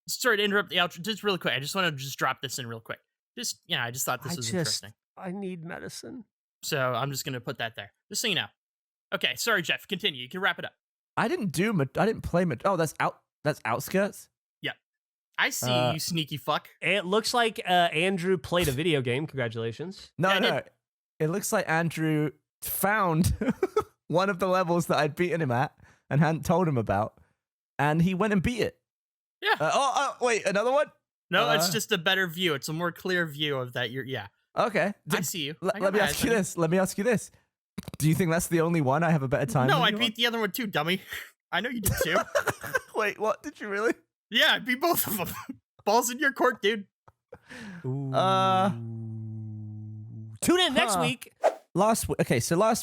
sorry to interrupt the outro. Just really quick. I just want to just drop this in real quick. I just thought this was interesting. I need medicine. So I'm just gonna put that there, just so you know. Okay, sorry, Jeff. Continue. You can wrap it up. I didn't play. Oh, that's Outskirts. Yep. I see you, sneaky fuck. It looks like Andrew played a video game. Congratulations. No. It looks like Andrew found one of the levels that I'd beaten him at and hadn't told him about, and he went and beat it. Yeah. Wait, another one? No, it's just a better view. It's a more clear view of that. Okay. I see you. Let me ask you this. Do you think that's the only one I have a better time? No, I beat the other one too, dummy. I know you did too. Wait, what? Did you really? Yeah, I beat both of them. Balls in your court, dude. Tune in next week. Last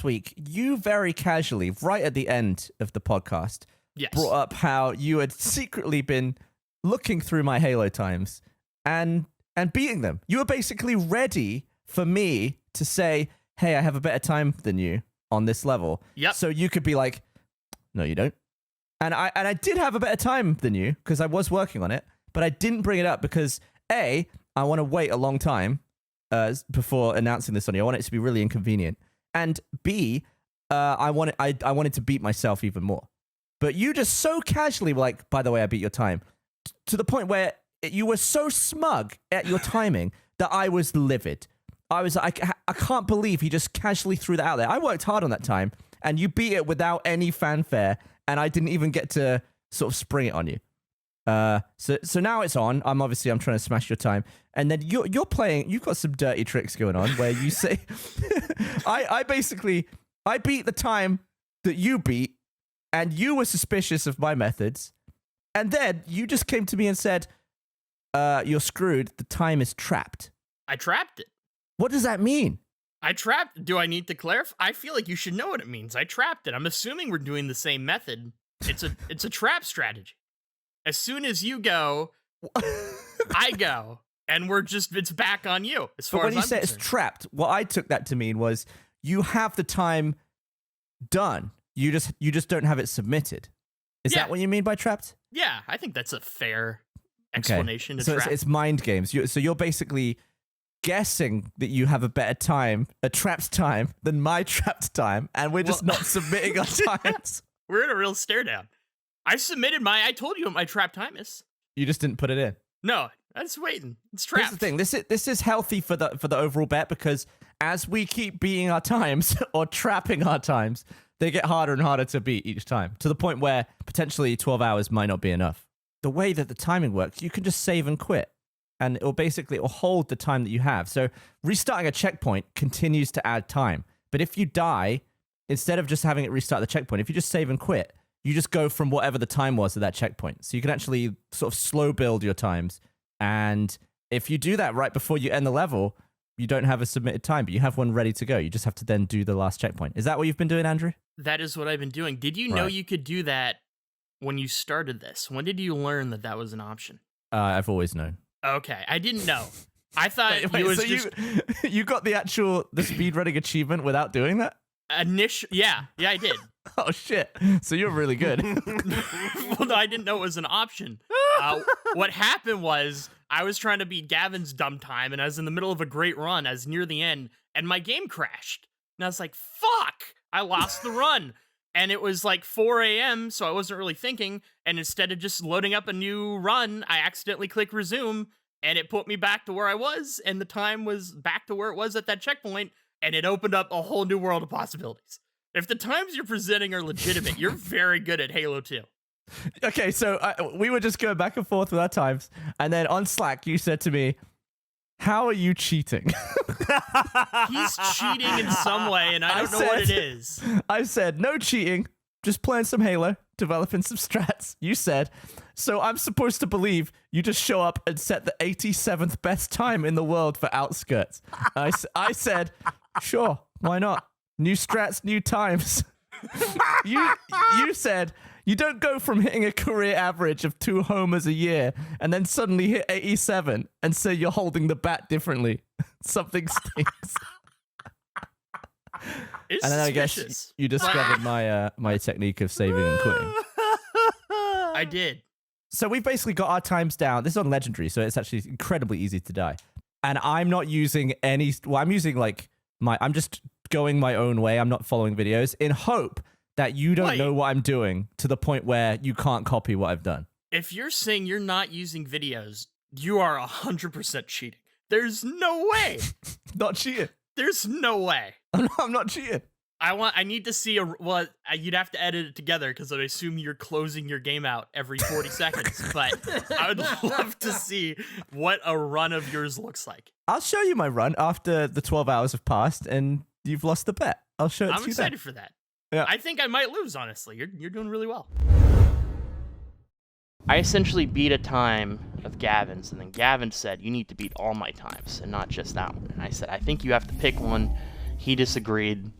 week, you very casually, right at the end of the podcast, brought up how you had secretly been looking through my Halo times and beating them. You were basically ready for me to say, hey, I have a better time than you on this level. Yep. So you could be like, no, you don't. And I did have a better time than you because I was working on it, but I didn't bring it up because A, I want to wait a long time before announcing this on you. I want it to be really inconvenient. And B, I wanted to beat myself even more. But you just so casually were like, by the way, I beat your time. To the point where you were so smug at your timing that I was livid. I was like, I can't believe he just casually threw that out there. I worked hard on that time, and you beat it without any fanfare, and I didn't even get to sort of spring it on you. So now it's on. I'm trying to smash your time, and then you're playing. You've got some dirty tricks going on where you say, I beat the time that you beat, and you were suspicious of my methods, and then you just came to me and said, "You're screwed. The time is trapped." I trapped it. What does that mean? I trapped. Do I need to clarify? I feel like you should know what it means. I trapped it. I'm assuming we're doing the same method. It's a trap strategy. As soon as you go, I go, and it's back on you. As far but when as you I'm say concerned. it's trapped, what I took that to mean was you have the time done. You just don't have it submitted. Is that what you mean by trapped? Yeah, I think that's a fair explanation. So it's mind games. So you're basically guessing that you have a better time, a trapped time, than my trapped time, and we're just not submitting our times. We're in a real stare down. I submitted I told you what my trap time is. You just didn't put it in. No, I was waiting. It's trapped. Here's the thing. This is healthy for the overall bet because as we keep beating our times or trapping our times, they get harder and harder to beat each time, to the point where potentially 12 hours might not be enough. The way that the timing works, you can just save and quit, and it will hold the time that you have. So restarting a checkpoint continues to add time. But if you die, instead of just having it restart the checkpoint, if you just save and quit, you just go from whatever the time was at that checkpoint. So you can actually sort of slow build your times. And if you do that right before you end the level, you don't have a submitted time, but you have one ready to go. You just have to then do the last checkpoint. Is that what you've been doing, Andrew? That is what I've been doing. Did you know you could do that when you started this? When did you learn that was an option? I've always known. Okay, I didn't know. I thought you got the speedrunning achievement without doing that? Yeah, I did. Oh shit! So you're really good. Well, no, I didn't know it was an option. What happened was I was trying to beat Gavin's dumb time, and I was in the middle of a great run. I was near the end, and my game crashed. And I was like, "Fuck!" I lost the run, and it was like 4 a.m., so I wasn't really thinking. And instead of just loading up a new run, I accidentally clicked resume, and it put me back to where I was, and the time was back to where it was at that checkpoint. And it opened up a whole new world of possibilities. If the times you're presenting are legitimate, you're very good at Halo 2. Okay, so we were just going back and forth with our times. And then on Slack, you said to me, how are you cheating? He's cheating in some way, and I don't know what it is. I said, no cheating, just playing some Halo, developing some strats. You said, so I'm supposed to believe you just show up and set the 87th best time in the world for Outskirts. I said, sure, why not? New strats, new times. You said you don't go from hitting a career average of 2 homers a year and then suddenly hit 87 and say you're holding the bat differently. Something stinks. It's and then suspicious. I guess you discovered my technique of saving and quitting. I did. So we've basically got our times down. This is on Legendary, so it's actually incredibly easy to die. And I'm not using any... Well, I'm using like I'm just going my own way. I'm not following videos in hope that you don't know what I'm doing to the point where you can't copy what I've done. If you're saying you're not using videos, you are 100% cheating. There's no way. Not cheating. There's no way. I'm not cheating. I need to see you'd have to edit it together because I assume you're closing your game out every 40 seconds. But I would love to see what a run of yours looks like. I'll show you my run after the 12 hours have passed and you've lost the bet. I'll show it to you. I'm excited for that. Yeah. I think I might lose, honestly. You're doing really well. I essentially beat a time of Gavin's, and then Gavin said, you need to beat all my times, and not just that one. And I said, I think you have to pick one. He disagreed.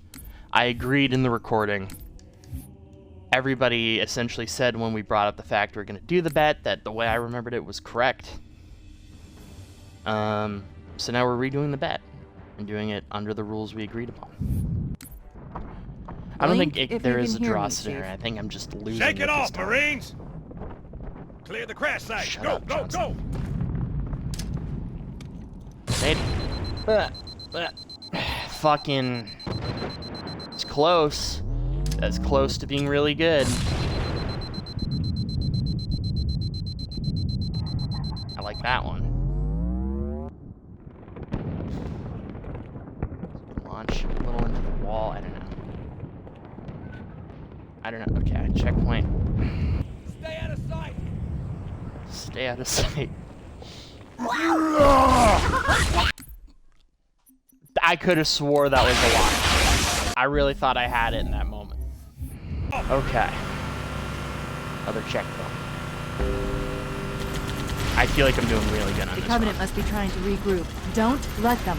I agreed in the recording. Everybody essentially said when we brought up the fact we were going to do the bet that the way I remembered it was correct. So now we're redoing the bet and doing it under the rules we agreed upon. I don't think there is a draw scenario. I think I'm just losing. Shake it off, Marines! Clear the crash site. Shut Go, up, go, Johnson. go! Fucking... It's close. That's close to being really good. I like that one. Launch a little into the wall. I don't know. Okay, checkpoint. Stay out of sight! Stay out of sight. I could have swore that was a lie. I really thought I had it in that moment. Okay. Another checkpoint. I feel like I'm doing really good on The this Covenant one. must be trying to regroup. Don't let them.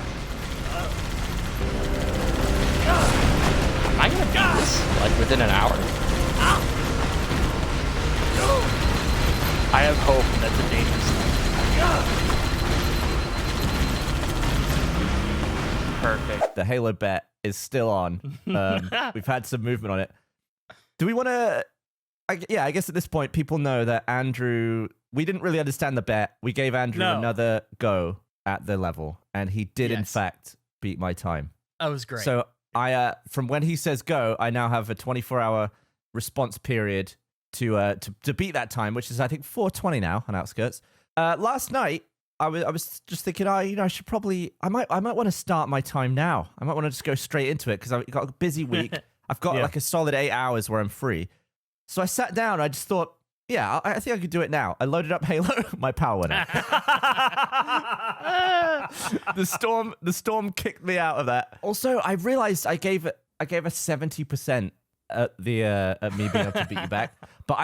Am I gonna beat this, like, within an hour? I have hope. That's a dangerous thing. Perfect. The Halo bet is still on. We've had some movement on it. Do we want to... I guess at this point, people know that Andrew... We didn't really understand the bet. We gave Andrew another go at the level, and he did, in fact, beat my time. That was great. So from when he says go, I now have a 24-hour response period to beat that time, which is, I think, 4:20 now on Outskirts. Last night, I was just thinking, I should probably... I might want to start my time now. I might want to just go straight into it, because I've got a busy week. I've got like a solid 8 hours where I'm free. So I sat down, I just thought, yeah, I think I could do it now. I loaded up Halo, my power went out. The storm kicked me out of that. Also, I realized I gave a 70% at me being able to beat you back. But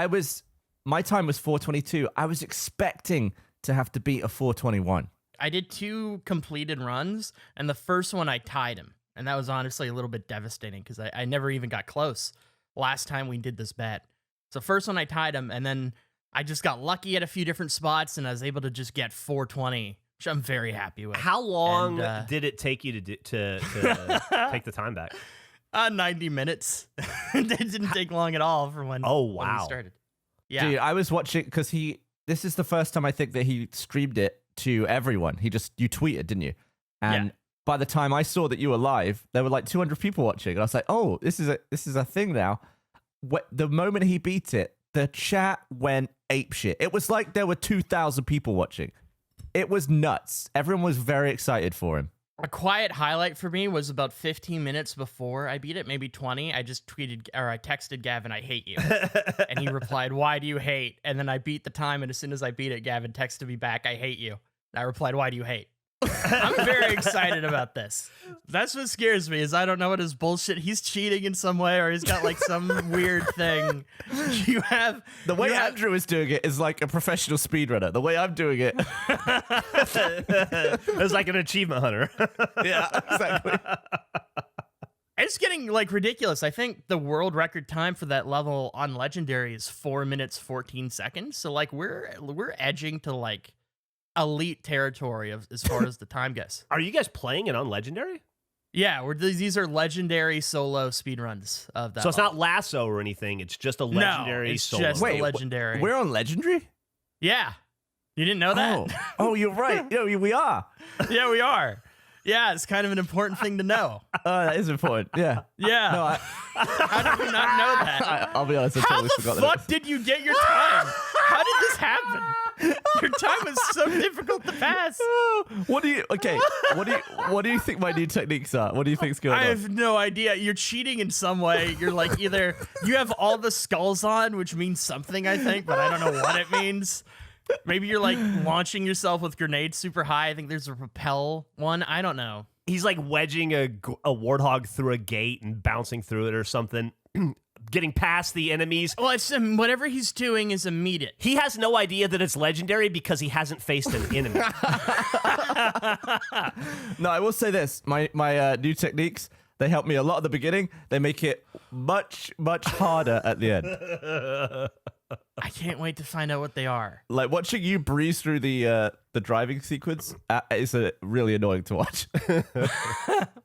my time was 4:22. I was expecting to have to beat a 4:21. I did 2 completed runs, and the first one I tied him. And that was honestly a little bit devastating because I never even got close last time we did this bet. So first one I tied him, and then I just got lucky at a few different spots, and I was able to just get 4:20, which I'm very happy with. How long did it take you to take the time back? 90 minutes. It didn't take long at all from when, when we started. Yeah. Dude, I was watching because this is the first time I think that he streamed it to everyone. You tweeted, didn't you? And by the time I saw that you were live, there were like 200 people watching. And I was like, oh, this is a thing now. The moment he beat it, the chat went apeshit. It was like there were 2,000 people watching. It was nuts. Everyone was very excited for him. A quiet highlight for me was about 15 minutes before I beat it, maybe 20. I just I texted Gavin, I hate you. And he replied, why do you hate? And then I beat the time, and as soon as I beat it, Gavin texted me back, I hate you. And I replied, why do you hate? I'm very excited about this. That's what scares me, is I don't know what his bullshit. He's cheating in some way, or he's got like some weird thing. The way Andrew is doing it is like a professional speedrunner. The way I'm doing it, it's like an achievement hunter. Yeah, exactly. It's getting like ridiculous. I think the world record time for that level on Legendary is 4 minutes 14 seconds. So like we're edging to like elite territory as far as the time goes. Are you guys playing it on Legendary? Yeah, these are Legendary solo speedruns of that. So it's level. not Lasso or anything. It's just a Legendary it's solo. just Wait, a Legendary. We're on Legendary? Yeah. You didn't know that? Oh, you're right. We are. Yeah, we are. Yeah, it's kind of an important thing to know. That is important. Yeah. Yeah. No, How did you not know that? I'll be honest. I How totally the forgot fuck did you get your time? How did this happen? Your time is so difficult to pass. What do you think my new techniques are? What do you think's going on? I have no idea. You're cheating in some way. You're like either you have all the skulls on, which means something, I think, but I don't know what it means. Maybe you're like launching yourself with grenades super high. I think there's a rappel one. I don't know. He's like wedging a warthog through a gate and bouncing through it or something, getting past the enemies. Well, it's whatever he's doing is immediate. He has no idea that it's legendary because he hasn't faced an enemy. No, I will say this: my new techniques, they help me a lot at the beginning. They make it much harder at the end. I can't wait to find out what they are. Like watching you breeze through the driving sequence is really annoying to watch. Well,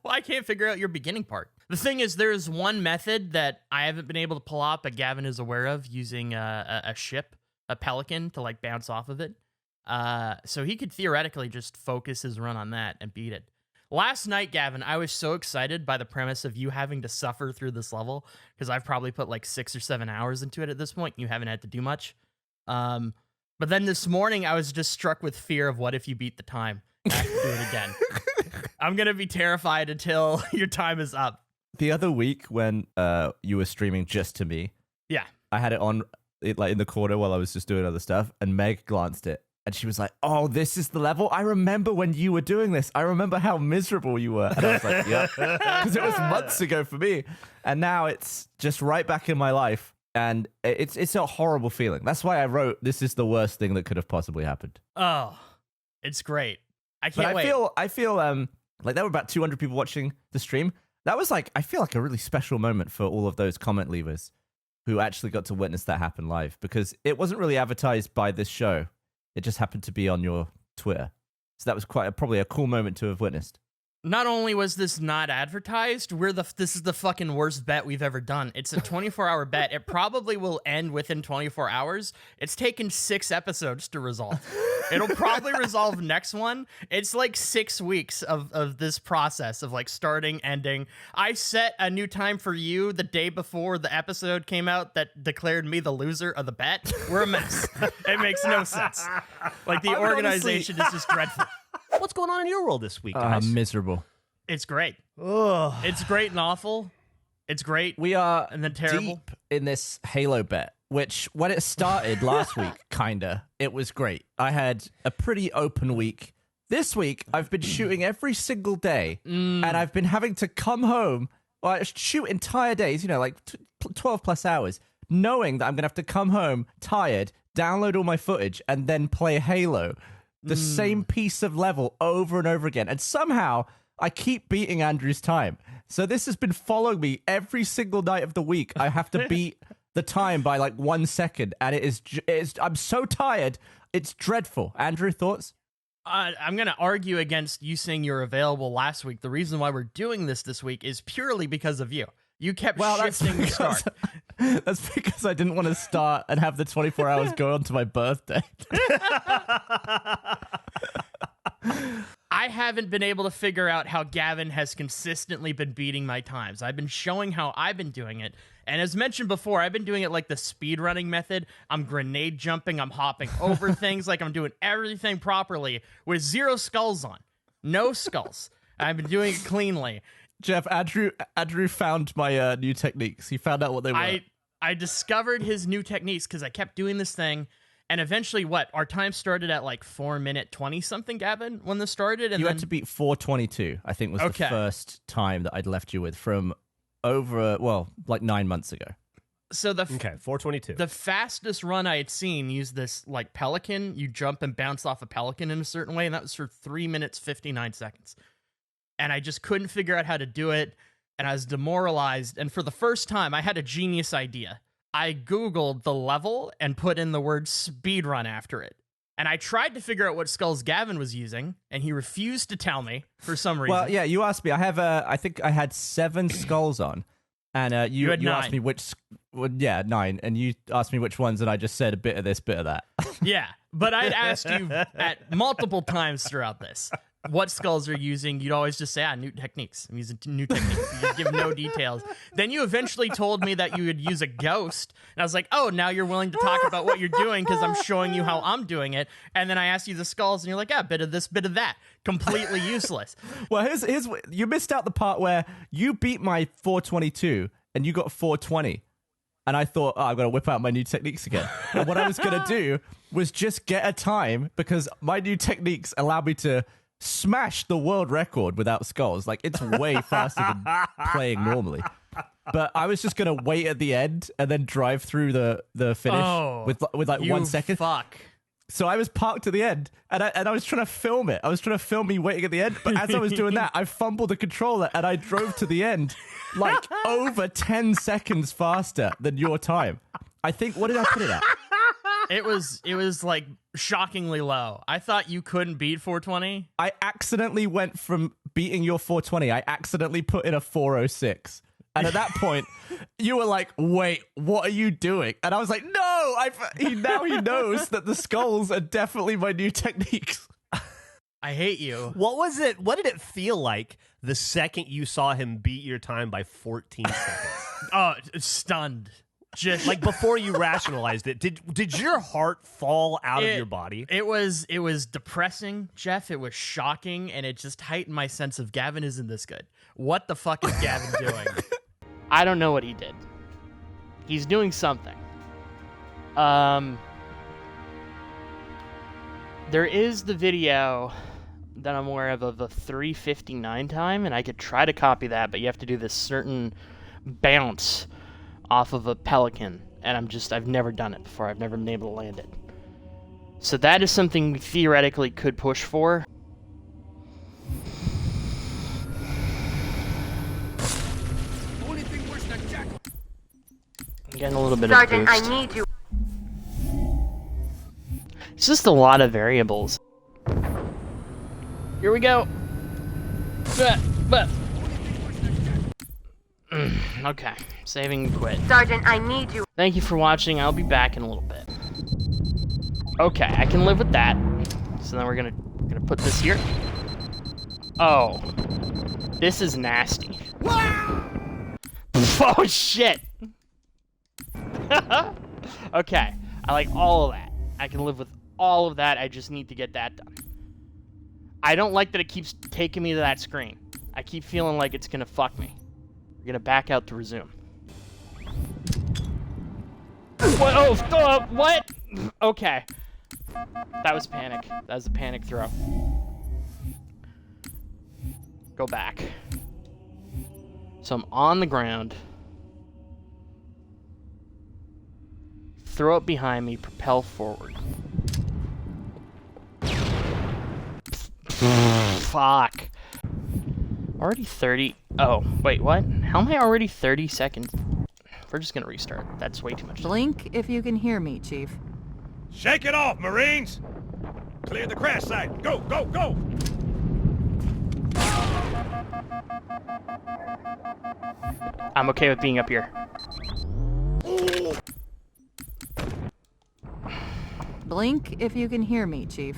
I can't figure out your beginning part. The thing is, there's one method that I haven't been able to pull off, but Gavin is aware of, using a ship, a pelican, to like bounce off of it. So he could theoretically just focus his run on that and beat it. Last night, Gavin, I was so excited by the premise of you having to suffer through this level, because I've probably put like 6 or 7 hours into it at this point. And you haven't had to do much. But then this morning, I was just struck with fear of what if you beat the time. I have to do it again. I'm going to be terrified until your time is up. The other week when you were streaming just to me, Yeah. I had it on like in the corner while I was just doing other stuff, and Meg glanced it. And she was like, "Oh, this is the level. I remember when you were doing this. I remember how miserable you were." And I was like, "Yeah," because it was months ago for me, and now it's just right back in my life, and it's a horrible feeling. That's why I wrote, "This is the worst thing that could have possibly happened." Oh, it's great. I But can't wait. I feel like there were about 200 people watching the stream. That was like, I feel like a really special moment for all of those comment leavers who actually got to witness that happen live, because it wasn't really advertised by this show. It just happened to be on your Twitter. So that was probably a cool moment to have witnessed. Not only was this not advertised, this is the fucking worst bet we've ever done. It's a 24-hour bet. It probably will end within 24 hours. It's taken 6 episodes to resolve. It'll probably resolve next one. It's like 6 weeks of this process of like starting, ending. I set a new time for you the day before the episode came out that declared me the loser of the bet. We're a mess. It makes no sense. Like the organization is just dreadful. What's going on in your world this week, guys? Miserable. It's great. Ugh. It's great and awful. It's great. We are And then terrible. deep in this Halo bet, which when it started last week, it was great. I had a pretty open week. This week, I've been shooting every single day, and I've been having to come home, or shoot entire days, like 12 plus hours, knowing that I'm going to have to come home tired, download all my footage, and then play Halo. The same piece of level over and over again. And somehow I keep beating Andrew's time. So this has been following me every single night of the week. I have to beat the time by like 1 second. And it is I'm so tired. It's dreadful. Andrew, thoughts? I'm going to argue against you saying you're available last week. The reason why we're doing this week is purely because of you. You kept shifting the start. That's because I didn't want to start and have the 24 hours go on to my birthday. I haven't been able to figure out how Gavin has consistently been beating my times. I've been showing how I've been doing it. And as mentioned before, I've been doing it like the speedrunning method. I'm grenade jumping. I'm hopping over things. Like I'm doing everything properly with 0 skulls on. No skulls. I've been doing it cleanly. Jeff, Andrew found my new techniques. He found out what they were. I discovered his new techniques because I kept doing this thing. And eventually, our time started at like 4-minute 20-something, Gavin, when this started. And you then had to beat 4:22, I think was the first time that I'd left you with from like 9 months ago. So 4:22. The fastest run I had seen used this like pelican. You jump and bounce off a pelican in a certain way, and that was for 3 minutes 59 seconds. And I just couldn't figure out how to do it, and I was demoralized. And for the first time, I had a genius idea. I Googled the level and put in the word speedrun after it. And I tried to figure out what skulls Gavin was using, and he refused to tell me for some reason. Well, yeah, you asked me. I think I had 7 skulls on, And you had asked 9. me which, well, yeah, 9, and you asked me which ones, and I just said a bit of this, bit of that. Yeah, but I'd asked you at multiple times throughout this what skulls are you using. You'd always just say, new techniques. I'm using new techniques. You'd give no details. Then you eventually told me that you would use a ghost. And I was like, oh, now you're willing to talk about what you're doing because I'm showing you how I'm doing it. And then I asked you the skulls, and you're like, bit of this, bit of that. Completely useless. Well, here's you missed out the part where you beat my 422, and you got 420. And I thought, I've got to whip out my new techniques again. And what I was going to do was just get a time because my new techniques allow me to smash the world record without skulls. Like, it's way faster than playing normally. But I was just going to wait at the end and then drive through the finish with like 1 second. Fuck. So I was parked to the end, and I was trying to film it. I was trying to film me waiting at the end, but as I was doing that, I fumbled the controller, and I drove to the end like over 10 seconds faster than your time. I think, what did I put it at? It was like shockingly low. I thought you couldn't beat 420. I accidentally went from beating your 420. I accidentally put in a 406. And at that point, you were like, wait, what are you doing? And I was like, no, now he knows that the skulls are definitely my new techniques. I hate you. What was it? What did it feel like the second you saw him beat your time by 14 seconds? Oh, stunned. Just Like before you rationalized it, did your heart fall out of your body? It was depressing, Jeff. It was shocking, and it just heightened my sense of Gavin isn't this good. What the fuck is Gavin doing? I don't know what he did. He's doing something. There is the video that I'm aware of a 3:59 time, and I could try to copy that, but you have to do this certain bounce off of a pelican, and I've never done it before. I've never been able to land it. So that is something we theoretically could push for. I'm getting a little bit of boost. I need you. It's just a lot of variables. Here we go. Okay, saving and quit. Sergeant, I need you. Thank you for watching. I'll be back in a little bit. Okay, I can live with that. So then we're gonna put this here. Oh, this is nasty. Oh shit. Okay, I like all of that. I can live with all of that. I just need to get that done. I don't like that it keeps taking me to that screen. I keep feeling like it's gonna fuck me. We're gonna back out to resume. What? Oh, what? Okay. That was panic. That was a panic throw. Go back. So I'm on the ground. Throw it behind me, propel forward. Fuck. Already 30. Oh, wait, what? How am I already 30 seconds? We're just gonna restart. That's way too much. Blink if you can hear me, Chief. Shake it off, Marines! Clear the crash site. Go, go, go! I'm okay with being up here. Blink if you can hear me, Chief.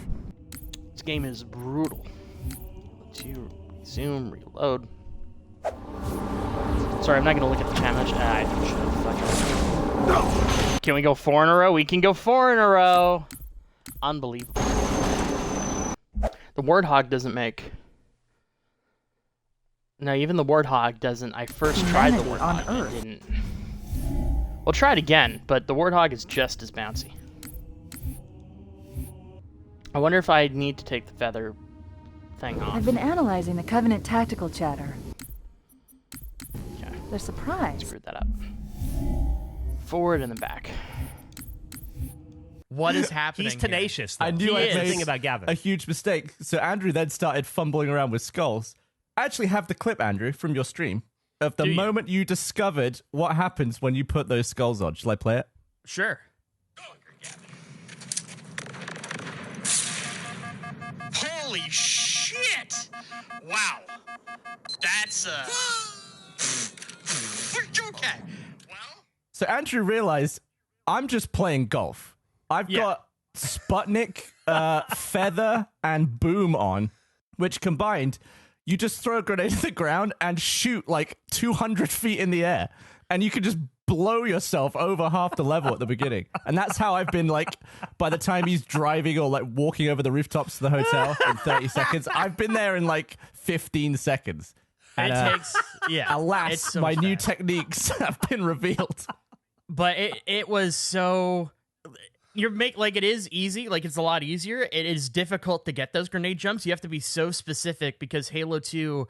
This game is brutal. Let's you resume, reload. Sorry, I'm not gonna look at the chat much. I should have fucking. Can we go 4 in a row? We can go 4 in a row. Unbelievable. The Warthog doesn't make. No, even the Warthog doesn't. I first tried the Humanity on Warthog and Earth. it didn't. We'll try it again, but the Warthog is just as bouncy. I wonder if I need to take the feather thing off. I've been analyzing the Covenant tactical chatter. Okay, They're surprised. screwed that up. Forward and then back. What is happening? He's tenacious. I though. knew He I is. That's the made thing about Gavin. a huge mistake. So Andrew then started fumbling around with skulls. I actually have the clip, Andrew, from your stream of the Do you? moment you discovered what happens when you put those skulls on. Shall I play it? Sure. Holy shit! Wow. That's Okay. Well, So Andrew realized I'm just playing golf. I've got Sputnik, Feather, and Boom on, which combined, you just throw a grenade at the ground and shoot like 200 feet in the air, and you can just blow yourself over half the level at the beginning. And that's how I've been, like, by the time he's driving or like walking over the rooftops to the hotel in 30 seconds, I've been there in like 15 seconds. And, it takes, alas, it's so my new fast. techniques have been revealed. But it was so, it is easy, like it's a lot easier. It is difficult to get those grenade jumps. You have to be so specific because Halo 2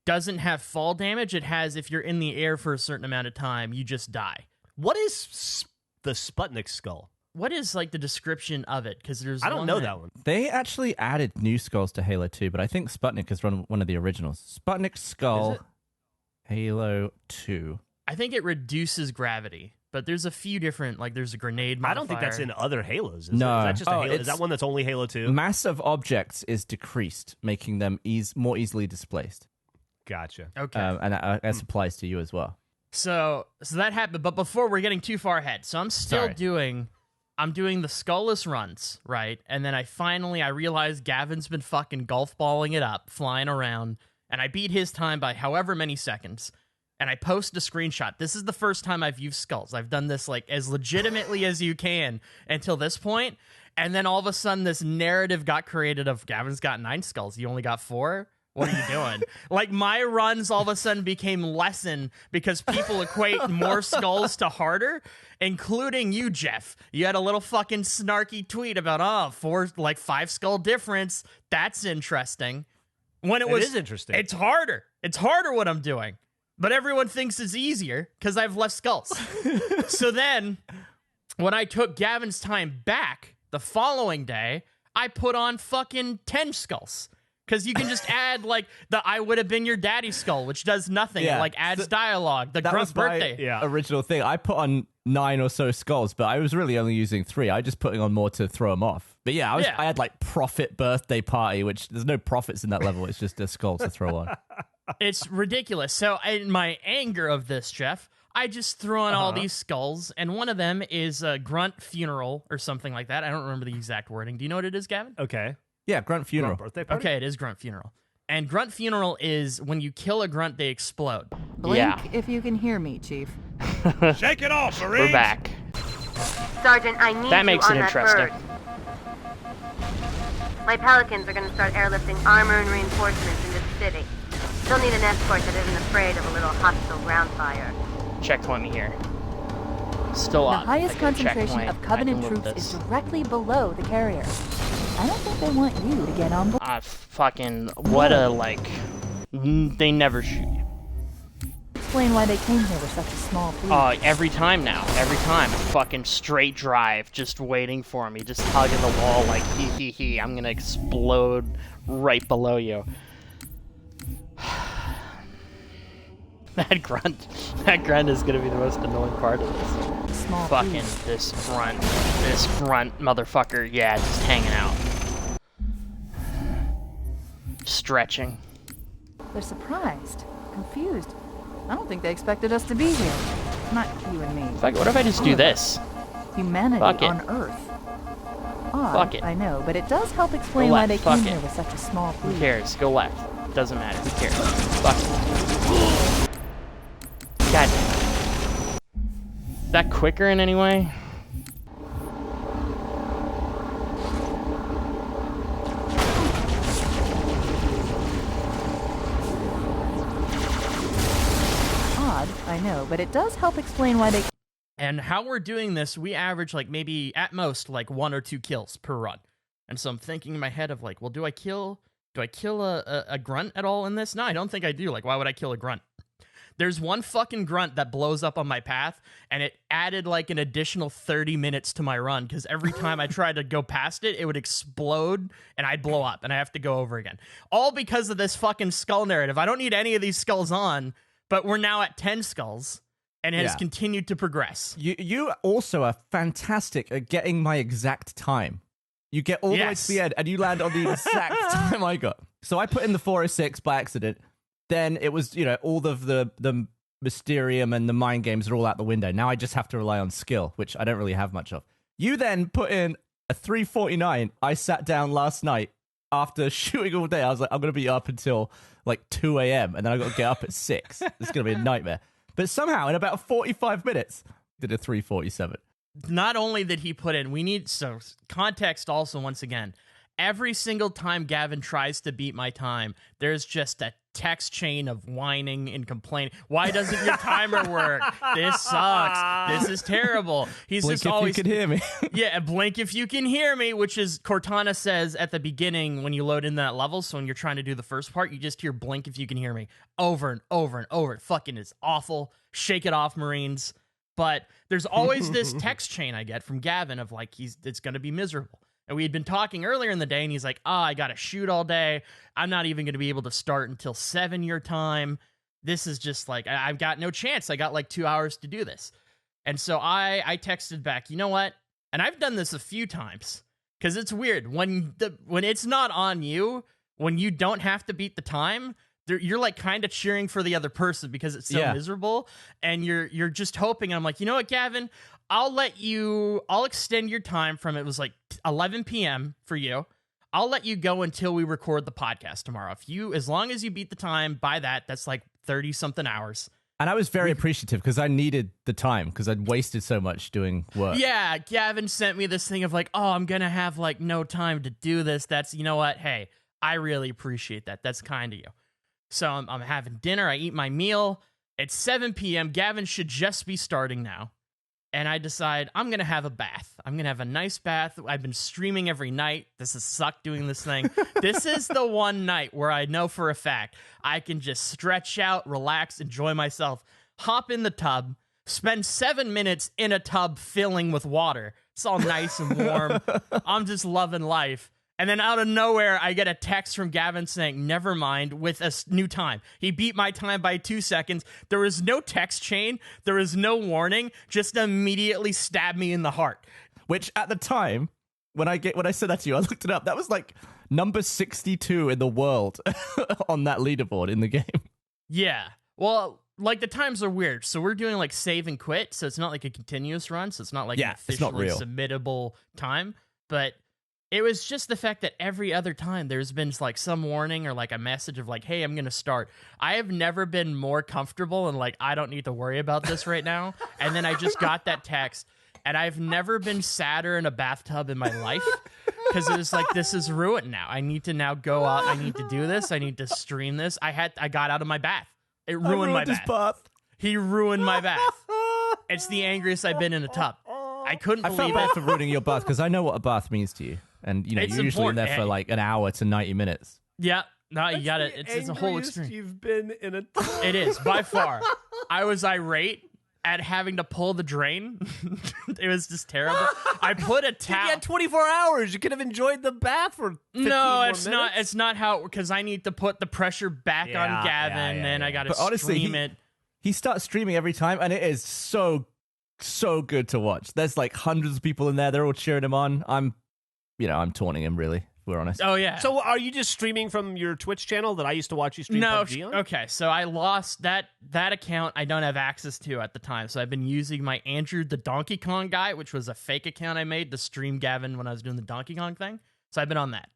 doesn't have fall damage. It has, if you're in the air for a certain amount of time, you just die. What is the Sputnik skull? What is like the description of it? Because there's I don't know that one. They actually added new skulls to Halo 2, but I think Sputnik is one of the originals. Sputnik skull, Is it? Halo 2. I think it reduces gravity, but there's a few different, like there's a grenade modifier. I don't think that's in other Halos. Is No. it? Is that just a Oh, Halo? Is it's- that one that's only Halo 2? Mass of objects is decreased, making them more easily displaced. Gotcha. Okay. And that applies to you as well. So that happened, but before we're getting too far ahead, so I'm still Sorry. doing the skullless runs, right? And then I realized Gavin's been fucking golf balling it up, flying around, and I beat his time by however many seconds. And I post a screenshot. This is the first time I've used skulls. I've done this like as legitimately as you can until this point. And then all of a sudden this narrative got created of Gavin's got 9 skulls. You only got 4? What are you doing? Like my runs all of a sudden became lesson because people equate more skulls to harder, including you, Jeff. You had a little fucking snarky tweet about 5 skull difference. That's interesting. When it Is interesting. It's harder. It's harder what I'm doing. But everyone thinks it's easier because I have less skulls. So then, when I took Gavin's time back the following day, I put on fucking 10 skulls. Because you can just add, like, the I would have been your daddy skull, which does nothing. Yeah. It, like, adds dialogue. The That grunt was my birthday. original thing. I put on 9 or so skulls, but I was really only using 3. I was just putting on more to throw them off. But yeah, I had like Prophet birthday party, which there's no profits in that level. It's just a skull to throw on. It's ridiculous. So, in my anger of this, Jeff, I just threw on all these skulls, and one of them is a grunt funeral or something like that. I don't remember the exact wording. Do you know what it is, Gavin? Okay. Yeah, Grunt Funeral. Birthday party? Okay, it is grunt funeral. And grunt funeral is when you kill a grunt, they explode. Blink if you can hear me, Chief. Shake it off, Marines! We're back. Sergeant, I need That makes you it on interesting. That bird. My Pelicans are going to start airlifting armor and reinforcements into the city. They'll need an escort that isn't afraid of a little hostile ground fire. Checkpoint here. Still The on. highest I got a concentration checkpoint. of Covenant I can move troops this. is directly below the carrier. I don't think they want you to get on board. Fucking what a they never shoot you. Explain why they came here with such a small fleet. Every time now. Every time. Fucking straight drive, just waiting for me, just hugging the wall like hee. I'm gonna explode right below you. That grunt is gonna be the most annoying part of this. Small Fucking fleet. this grunt motherfucker, yeah, just hanging out. Stretching. They're surprised, confused. I don't think they expected us to be here. Not you and me. Fuck, what if I just do this? Humanity Fuck it. on Earth. Odd, Fuck it. I know, but it does help explain Go why left, they fuck came it. here with such a small Who fleet. cares? Go left. Doesn't matter. Who cares? Fuck it. God damn it. Is that quicker in any way? Odd, I know, but it does help explain why they. And how we're doing this, we average like maybe at most like 1 or 2 kills per run. And so I'm thinking in my head of like, well, do I kill a grunt at all in this? No, I don't think I do. Like, why would I kill a grunt? There's one fucking grunt that blows up on my path, and it added like an additional 30 minutes to my run because every time I tried to go past it, it would explode and I'd blow up and I have to go over again. All because of this fucking skull narrative. I don't need any of these skulls on, but we're now at 10 skulls and it has Yeah. continued to progress. You also are fantastic at getting my exact time. You get all the way Yes. to the end, and you land on the exact time I got. So I put in the 406 by accident. Then it was, all of the Mysterium and the mind games are all out the window. Now I just have to rely on skill, which I don't really have much of. You then put in a 3:49. I sat down last night after shooting all day. I was like, I'm going to be up until like 2 a.m. and then I got to get up at 6. It's going to be a nightmare. But somehow in about 45 minutes, did a 3:47. Not only did he put in, we need so context also once again. Every single time Gavin tries to beat my time, there's just a text chain of whining and complaining. Why doesn't your timer work? This sucks. This is terrible. He's Blink just if always you can hear me. yeah, blink if you can hear me, which is Cortana says at the beginning when you load in that level. So when you're trying to do the first part, you just hear blink if you can hear me over and over and over. It fucking is awful. Shake it off, Marines. But there's always this text chain I get from Gavin of like it's gonna be miserable. And we had been talking earlier in the day, and he's like, I got to shoot all day. I'm not even going to be able to start until 7 your time. This is just like, I've got no chance. I got like 2 hours to do this. And so I texted back, you know what? And I've done this a few times because it's weird. When it's not on you, when you don't have to beat the time, you're like kind of cheering for the other person because it's so miserable. And you're just hoping. And I'm like, you know what, Gavin? I'll extend your time from it was like 11 p.m. for you. I'll let you go until we record the podcast tomorrow. As long as you beat the time by that's like 30 something hours. And I was very appreciative because I needed the time because I'd wasted so much doing work. Yeah, Gavin sent me this thing of like, oh, I'm going to have like no time to do this. That's, you know what? Hey, I really appreciate that. That's kind of you. So I'm having dinner. I eat my meal. It's 7 p.m. Gavin should just be starting now. And I decide I'm going to have a bath. I'm going to have a nice bath. I've been streaming every night. This has sucked doing this thing. This is the one night where I know for a fact I can just stretch out, relax, enjoy myself, hop in the tub, spend 7 minutes in a tub filling with water. It's all nice and warm. I'm just loving life. And then out of nowhere, I get a text from Gavin saying, never mind, with a new time. He beat my time by 2 seconds. There was no text chain. There was no warning. Just immediately stabbed me in the heart. Which at the time, when I said that to you, I looked it up. That was like number 62 in the world on that leaderboard in the game. Yeah. Well, like the times are weird. So we're doing like save and quit. So it's not like a continuous run. So it's not like an officially submittable time. But it was just the fact that every other time there's been like some warning or like a message of like, hey, I'm going to start. I have never been more comfortable and like, I don't need to worry about this right now. And then I just got that text and I've never been sadder in a bathtub in my life because it was like, this is ruined now. I need to now go out. I need to do this. I need to stream this. I got out of my bath. It ruined my bath. He ruined my bath. It's the angriest I've been in a tub. I couldn't believe I felt bad it. for ruining your bath because I know what a bath means to you. And, you know, It's you're usually in there important. for like an hour to 90 minutes. Yeah, no, you got it. It's a whole experience. You've been in a. It is by far. I was irate at having to pull the drain. It was just terrible. I put a towel. You had 24 hours. You could have enjoyed the bath for 15 No, more it's minutes. not. It's not how because I need to put the pressure back on Gavin, and I got to stream it. He starts streaming every time, and it is so good to watch. There's like hundreds of people in there. They're all cheering him on. I'm taunting him, really, if we're honest. Oh, yeah. So are you just streaming from your Twitch channel that I used to watch you stream PUBG on? Okay, so I lost that account I don't have access to at the time. So I've been using my Andrew the Donkey Kong guy, which was a fake account I made to stream Gavin when I was doing the Donkey Kong thing. So I've been on that.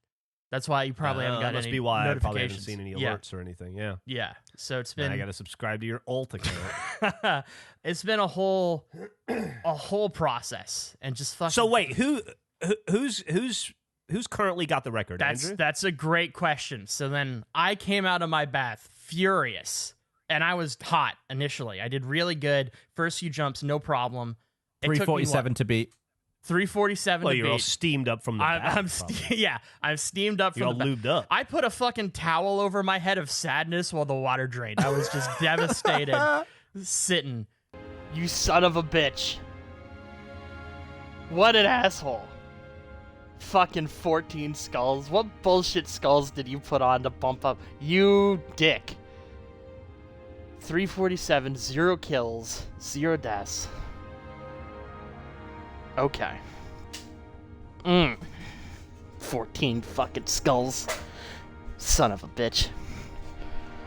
That's why you probably haven't got must any be why I probably haven't notifications. seen any alerts or anything. Yeah. Yeah. So it's been I got to subscribe to your alt account. it's been a whole process and just fucking. So wait, who's currently got the record? Andrew? That's a great question. So then I came out of my bath furious, and I was hot initially. I did really good. First few jumps, no problem. 347 to beat. 347 Well, to you're beat. all steamed up from the bath. I'm steamed up You're from all the lubed up. I put a fucking towel over my head of sadness while the water drained. I was just devastated, sitting. You son of a bitch. What an asshole. Fucking 14 skulls. What bullshit skulls did you put on to bump up? You dick. 347, 0 kills, 0 deaths. Okay. 14 fucking skulls. Son of a bitch.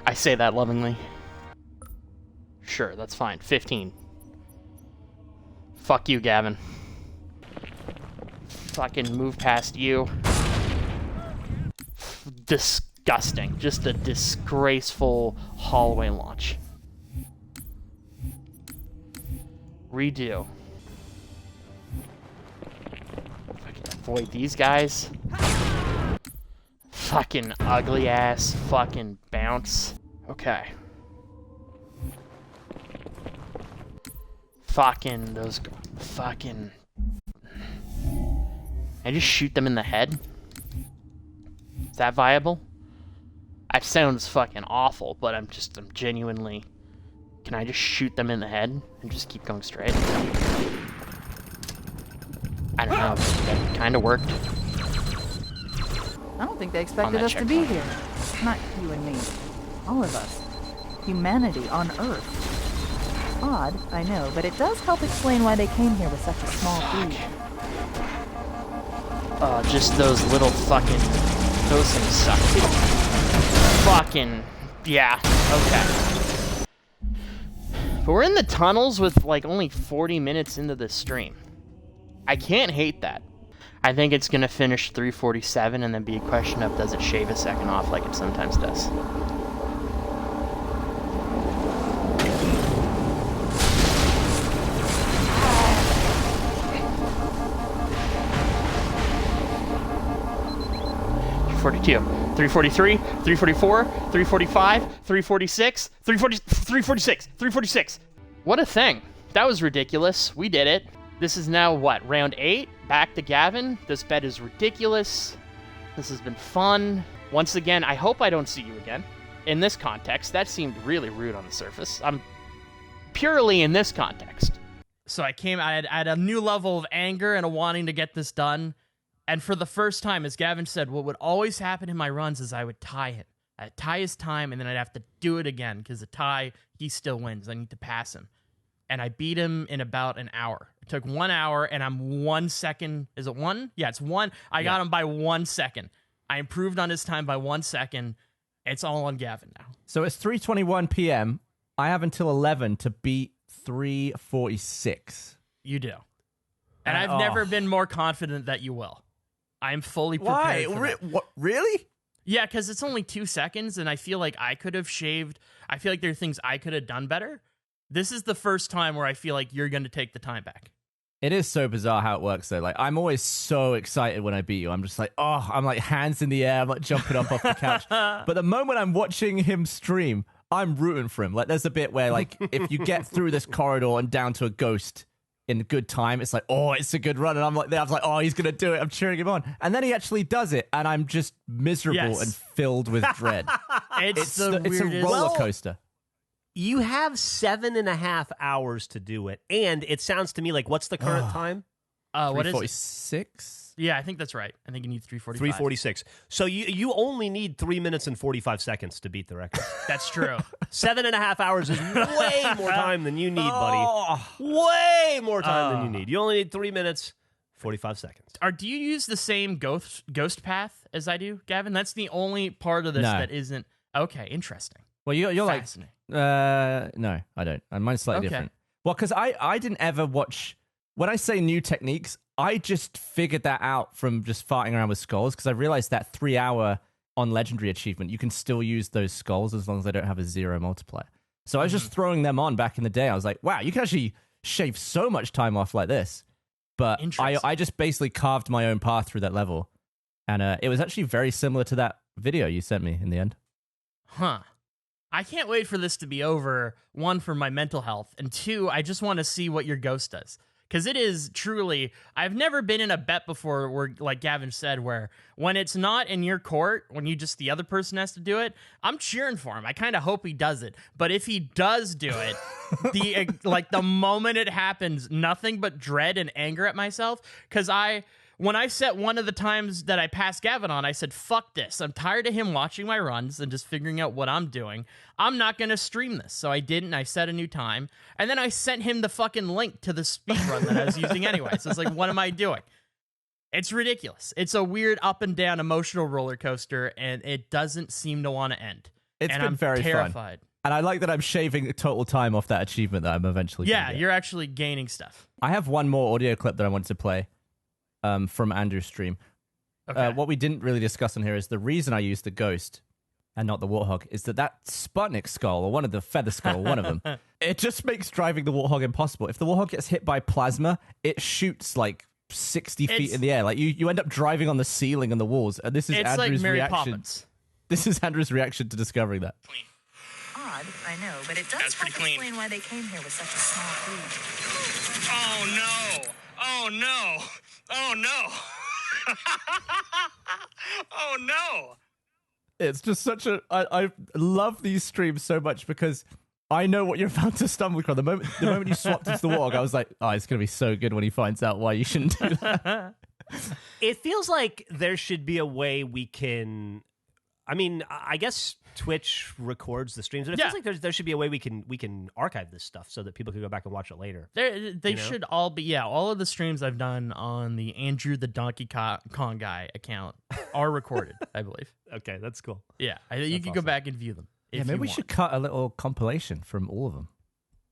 I say that lovingly. Sure, that's fine. 15. Fuck you, Gavin. Fucking move past you. Disgusting. Just a disgraceful hallway launch. Redo. Fucking avoid these guys. Fucking ugly ass fucking bounce. Okay. Fucking those fucking. I just shoot them in the head? Is that viable? That sounds fucking awful, but I'm genuinely. Can I just shoot them in the head and just keep going straight? I don't know. That kind of worked. I don't think they expected us to be here. Not you and me. All of us. Humanity on Earth. Odd, I know, but it does help explain why they came here with such a small fleet. Just those little fucking. Those things suck. Fucking. Yeah, okay. But we're in the tunnels with like only 40 minutes into the stream. I can't hate that. I think it's gonna finish 3:47 and then be a question of does it shave a second off like it sometimes does. $42, 343, 344, 345, 346, 346, 346. What a thing. That was ridiculous. We did it. This is now what, round 8? Back to Gavin. This bet is ridiculous. This has been fun. Once again, I hope I don't see you again. In this context, that seemed really rude on the surface. I'm purely in this context. So I had a new level of anger and a wanting to get this done. And for the first time, as Gavin said, what would always happen in my runs is I would tie him. I'd tie his time, and then I'd have to do it again, because the tie, he still wins. I need to pass him. And I beat him in about an hour. It took 1 hour, and I'm 1 second. Is it 1? Yeah, it's 1. I got him by 1 second. I improved on his time by 1 second. It's all on Gavin now. So it's 3:21 p.m. I have until 11 to beat 3:46. You do. And I've never been more confident that you will. I'm fully prepared. Why? What? Really? Yeah, because it's only 2 seconds, and I feel like I could have shaved. I feel like there are things I could have done better. This is the first time where I feel like you're going to take the time back. It is so bizarre how it works, though. Like, I'm always so excited when I beat you. I'm just like, oh, I'm like hands in the air. I'm like jumping up off the couch. But the moment I'm watching him stream, I'm rooting for him. Like, there's a bit where, like, if you get through this corridor and down to a ghost in good time, it's like, oh, it's a good run. And I was like, oh, he's going to do it. I'm cheering him on. And then he actually does it. And I'm just miserable and filled with dread. It's a roller coaster. You have 7.5 hours to do it. And it sounds to me like, what's the current time? What is it? 3:46? Yeah, I think that's right. I think you need 3:45. 3:46. So you only need 3 minutes and 45 seconds to beat the record. That's true. 7.5 hours is way more time than you need, buddy. Way more time than you need. You only need 3 minutes, 45 seconds. Do you use the same ghost path as I do, Gavin? That's the only part of this that isn't. Okay, interesting. Well, you're like, no, I don't. Mine's slightly different. Well, because I didn't ever watch. When I say new techniques, I just figured that out from just farting around with skulls, because I realized that 3 hour on Legendary achievement, you can still use those skulls as long as they don't have a 0 multiplier. So I was just throwing them on back in the day. I was like, wow, you can actually shave so much time off like this. But I just basically carved my own path through that level. And it was actually very similar to that video you sent me in the end. Huh. I can't wait for this to be over. 1, for my mental health. And 2, I just want to see what your ghost does. Because it is truly, I've never been in a bet before where, like Gavin said, where when it's not in your court, when the other person has to do it, I'm cheering for him. I kind of hope he does it. But if he does do it, the moment it happens, nothing but dread and anger at myself. Because when I set one of the times that I passed Gavin on, I said, fuck this. I'm tired of him watching my runs and just figuring out what I'm doing. I'm not going to stream this. So I didn't. I set a new time. And then I sent him the fucking link to the speed run that I was using anyway. So it's like, what am I doing? It's ridiculous. It's a weird up and down emotional roller coaster, and it doesn't seem to want to end. It's and been I'm very terrified. fun. And I like that I'm shaving total time off that achievement that I'm eventually gonna Yeah, get. you're actually gaining stuff. I have one more audio clip that I wanted to play from Andrew's stream. Okay. What we didn't really discuss on here is the reason I used the ghost and not the warthog is that Sputnik skull, or one of the feather skull, one of them, it just makes driving the warthog impossible. If the warthog gets hit by plasma, it shoots like 60 feet in the air. Like you end up driving on the ceiling and the walls. And this is it's Andrew's like Mary reaction. Poppins. This is Andrew's reaction to discovering that. Odd, I know, but it does help explain why they came here with such a small fleet. Oh no! Oh no! Oh no! Oh no! It's just such a... I love these streams so much because I know what you're about to stumble across. The moment you swapped into the warthog, I was like, oh, it's going to be so good when he finds out why you shouldn't do that. It feels like there should be a way we can... I mean, I guess Twitch records the streams, but it feels like there should be a way we can archive this stuff so that people can go back and watch it later. They should all be, all of the streams I've done on the Andrew the Donkey Kong Guy account are recorded, I believe. Okay, that's cool. Yeah, you can go back and view them. Yeah, maybe we should cut a little compilation from all of them.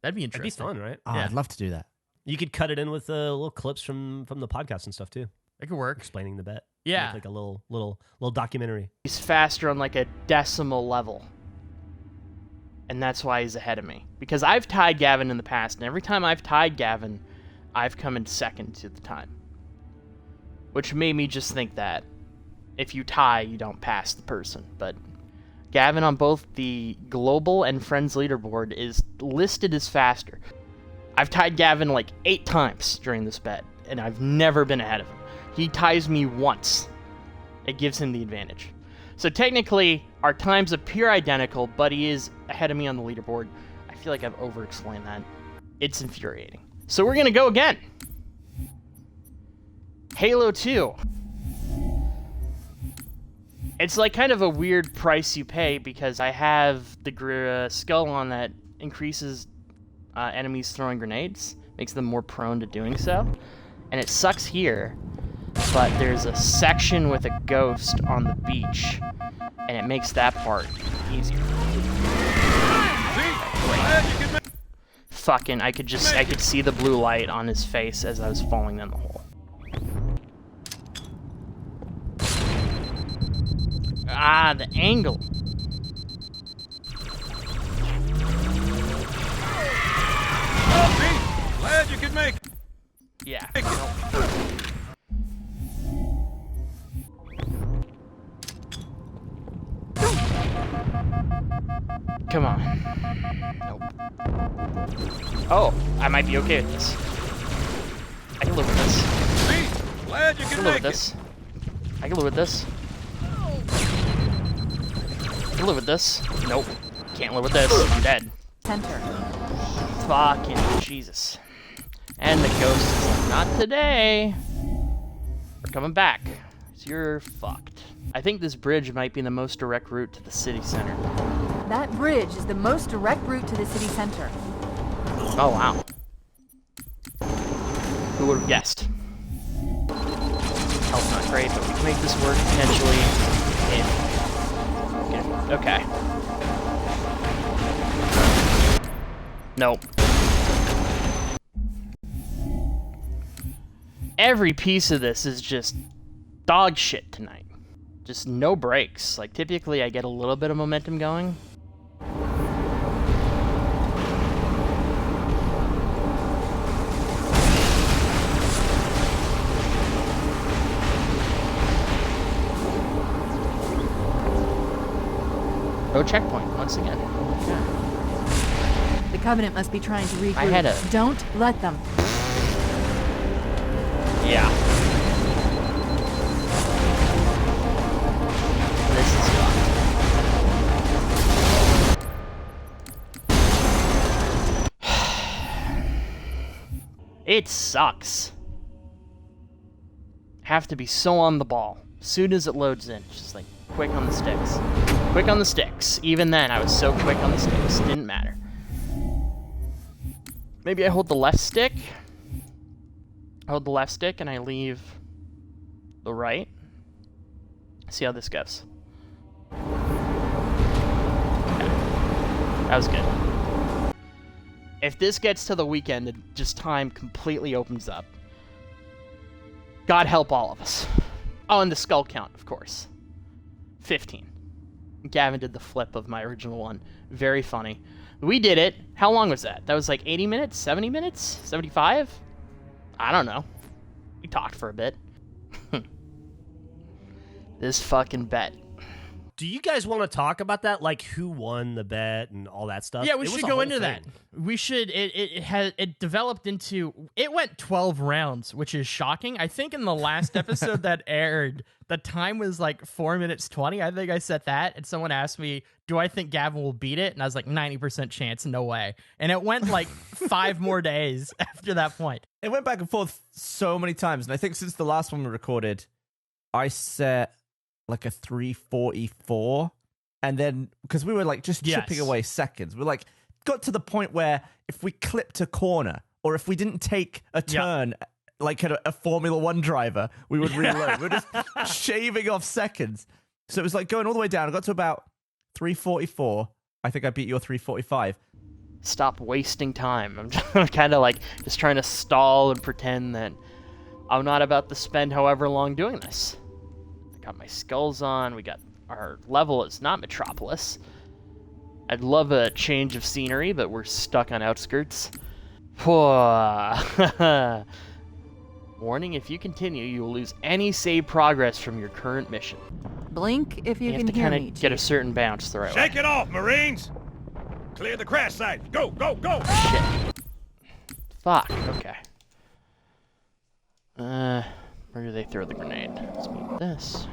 That'd be That'd interesting. be fun, right? Oh, Yeah. I'd love to do that. You could cut it in with little clips from the podcast and stuff too, It could work. explaining the bet. Yeah. Make like a little documentary. He's faster on like a decimal level. And that's why he's ahead of me. Because I've tied Gavin in the past, and every time I've tied Gavin, I've come in second to the time. Which made me just think that if you tie, you don't pass the person. But Gavin on both the global and friends leaderboard is listed as faster. I've tied Gavin like 8 times during this bet, and I've never been ahead of him. He ties me once. It gives him the advantage. So technically, our times appear identical, but he is ahead of me on the leaderboard. I feel like I've over-explained that. It's infuriating. So we're gonna go again. Halo 2. It's like kind of a weird price you pay because I have the skull on that increases enemies throwing grenades, makes them more prone to doing so. And it sucks here, but there's a section with a ghost on the beach, and it makes that part easier. Fucking, I could see the blue light on his face as I was falling down the hole. Ah, the angle. Glad you could make it. Yeah. Come on. Nope. Oh, I might be okay with this. I can live with this. Glad you I could can live with make it. this. I can live with this. I can live with this. Nope. Can't live with this. I'm dead. Center. Fucking Jesus. And the ghost is like, not today. We're coming back. So you're fucked. I think this bridge might be the most direct route to the city center. That bridge is the most direct route to the city center. Oh, wow. Who would have guessed? Health's not great, but we can make this work potentially. Okay. Nope. Every piece of this is just dog shit tonight. Just no breaks. Like, typically I get a little bit of momentum going. No checkpoint, once again. The Covenant must be trying to regroup. I had a- Don't let them. Yeah. This is fucked. It sucks. Have to be so on the ball. As soon as it loads in, just like quick on the sticks. Quick on the sticks. Even then, I was so quick on the sticks. Didn't matter. Maybe I hold the left stick. I hold the left stick and I leave the right. See how this goes. Okay. That was good. If this gets to the weekend and just time completely opens up, God help all of us. Oh, and the skull count, of course. 15. Gavin did the flip of my original one. Very funny. We did it. How long was that? That was like 80 minutes? 70 minutes? 75? I don't know. We talked for a bit. This fucking bet. Do you guys want to talk about that? Like who won the bet and all that stuff? Yeah, we It was should a go whole into thing. that. We should. It developed into. It went 12 rounds, which is shocking. I think in the last episode that aired, the time was like 4 minutes 20. I think I said that, and someone asked me, "Do I think Gavin will beat it?" And I was like, 90% chance, no way. And it went like 5 more days after that point. It went back and forth so many times, and I think since the last one we recorded, I set like a 344, and then because we were like just chipping away seconds, we're like got to the point where if we clipped a corner or if we didn't take a turn like a Formula One driver, we would reload. We're just shaving off seconds, so it was like going all the way down. I got to about 344. I think I beat you at 345. Stop wasting time. I'm kind of like just trying to stall and pretend that I'm not about to spend however long doing this. Got my skulls on. We got our level is not Metropolis. I'd love a change of scenery, but we're stuck on outskirts. Warning, if you continue, you will lose any save progress from your current mission. Blink if you You can have to hear kind me, of get a Chief. certain bounce the right way. Shake it off, Marines! Clear the crash site. Go, go, go! Shit. Fuck, okay. Where do they throw the grenade? Let's move this.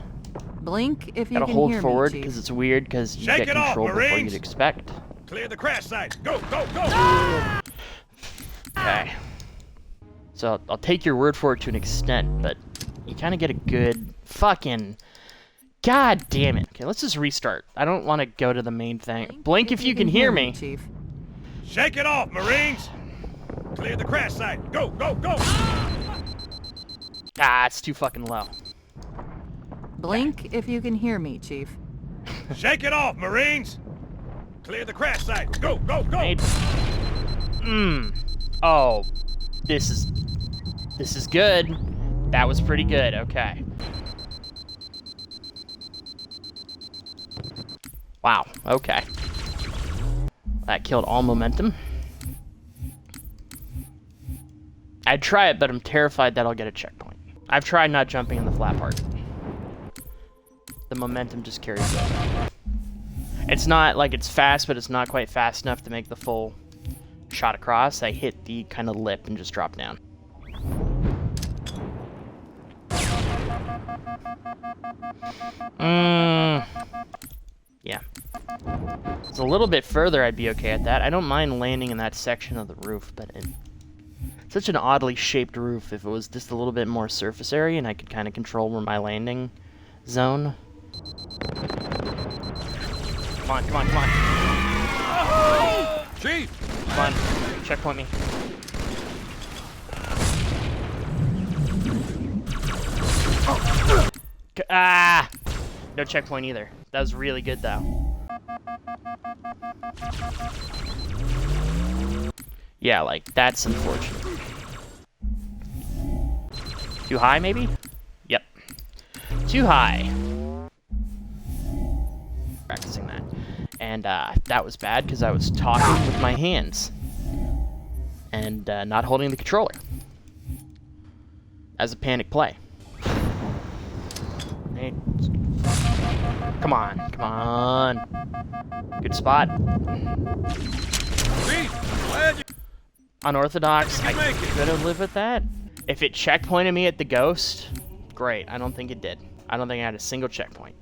Blink if you Gotta can hold hear forward me, because Chief. it's weird because you Shake get it off, control before Marines! you'd expect. Clear the crash site. Go, go, go! Okay. So I'll take your word for it to an extent, but you kind of get a good fucking... God damn it. Okay, let's just restart. I don't want to go to the main thing. Blink if you can hear me. Chief. Shake it off, Marines! Clear the crash site. Go, go, go! Ah, it's too fucking low. Blink if you can hear me, Chief. Shake it off, Marines! Clear the crash site. Go, go, go! Grenade. Oh, this is good. That was pretty good. Okay. Wow. Okay. That killed all momentum. I'd try it, but I'm terrified that I'll get a checkpoint. I've tried not jumping in the flat part. The momentum just carries it. It's not like it's fast, but it's not quite fast enough to make the full shot across. I hit the kind of lip and just drop down. Yeah. It's a little bit further, I'd be okay at that. I don't mind landing in that section of the roof, but it's such an oddly shaped roof. If it was just a little bit more surface area and I could kind of control where my landing zone. Come on, come on, come on. Chief! Come on, checkpoint me. Ah! No checkpoint either. That was really good, though. Yeah, like, that's unfortunate. Too high, maybe? Yep. Too high. Practicing that. And that was bad because I was talking with my hands. And not holding the controller. As a panic play. Hey. Come on, come on. Good spot. Chief! Glad you Unorthodox. I make it. could have lived with that. If it checkpointed me at the ghost, great. I don't think it did. I don't think I had a single checkpoint.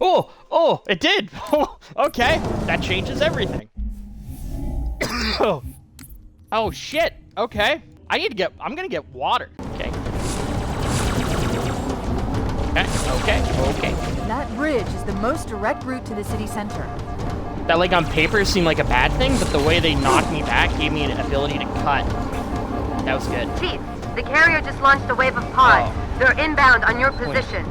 Oh! Oh! It did! Okay. That changes everything. Oh, shit. Okay. I'm gonna get water. Okay. Okay. That bridge is the most direct route to the city center. That, like, on paper seemed like a bad thing, but the way they knocked me back gave me an ability to cut. That was good. Chief, the carrier just launched a wave of pods. Oh. They're inbound on your position.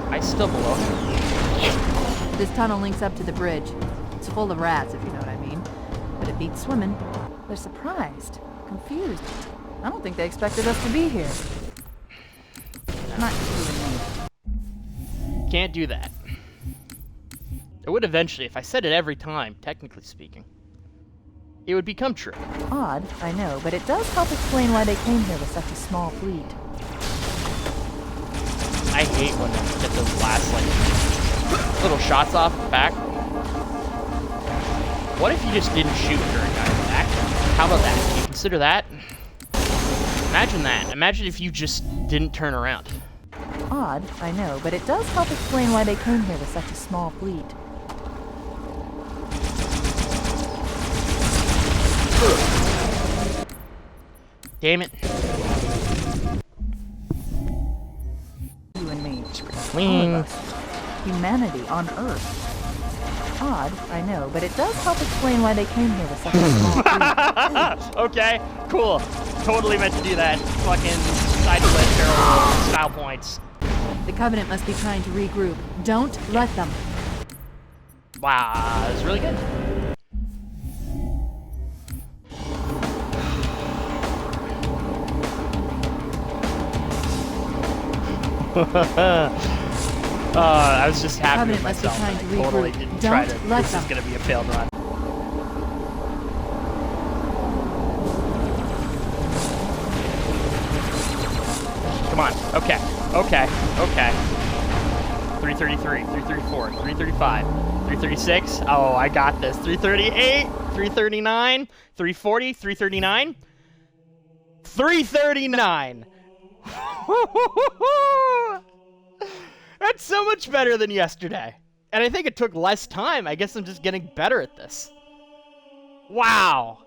I still below him. This tunnel links up to the bridge. It's full of rats, if you know what I mean. But it beats swimming. They're surprised, confused. I don't think they expected us to be here. Not you and me. Can't do that. It would eventually, if I said it every time, technically speaking. It would become true. Odd, I know, but it does help explain why they came here with such a small fleet. I hate when they get those last, like, little shots off the back. What if you just didn't shoot during guys' back? How about that? Can you consider that? Imagine that. Imagine if you just didn't turn around. Odd, I know, but it does help explain why they came here with such a small fleet. Damn it. You and me. Clean. All of us. Humanity on Earth. Odd, I know, but it does help explain why they came here with such a small fleet. Okay, cool. Totally meant to do that. Fucking side split barrel style points. The Covenant must be trying to regroup. Don't let them. Wow, that was really good. I was just happy with Covenant must be myself. trying to I totally regroup. didn't Don't try to. let This them. is gonna be a failed run. Come on. Okay. Okay. Okay. 333, 334, 335, 336. Oh, I got this. 338, 339, 340, 339, 339. That's so much better than yesterday. And I think it took less time. I guess I'm just getting better at this. Wow.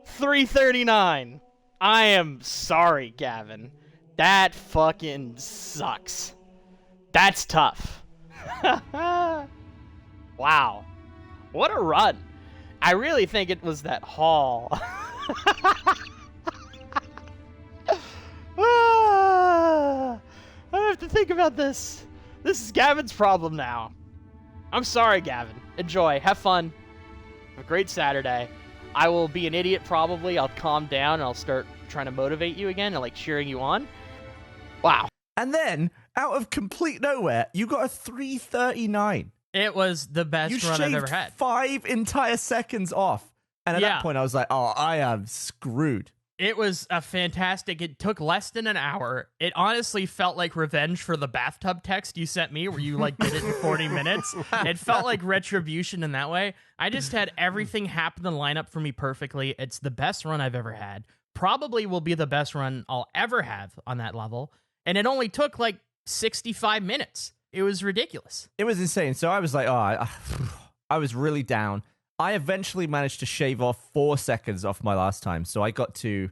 339. I am sorry, Gavin. That fucking sucks. That's tough. Wow. What a run. I really think it was that haul. I have to think about this. This is Gavin's problem now. I'm sorry, Gavin. Enjoy. Have fun. Have a great Saturday. I will be an idiot probably. I'll calm down and I'll start trying to motivate you again and like cheering you on. Wow. And then, out of complete nowhere, you got a 339. It was the best You run I've shaved ever had. 5 entire seconds off. And at Yeah. that point, I was like, oh, I am screwed. It was a fantastic. It took less than an hour. It honestly felt like revenge for the bathtub text you sent me where you like did it in 40 minutes. It felt like retribution in that way. I just had everything happen and line up for me perfectly. It's the best run I've ever had. Probably will be the best run I'll ever have on that level. And it only took like 65 minutes. It was ridiculous. It was insane. So I was like, oh, I was really down. I eventually managed to shave off 4 seconds off my last time. So I got to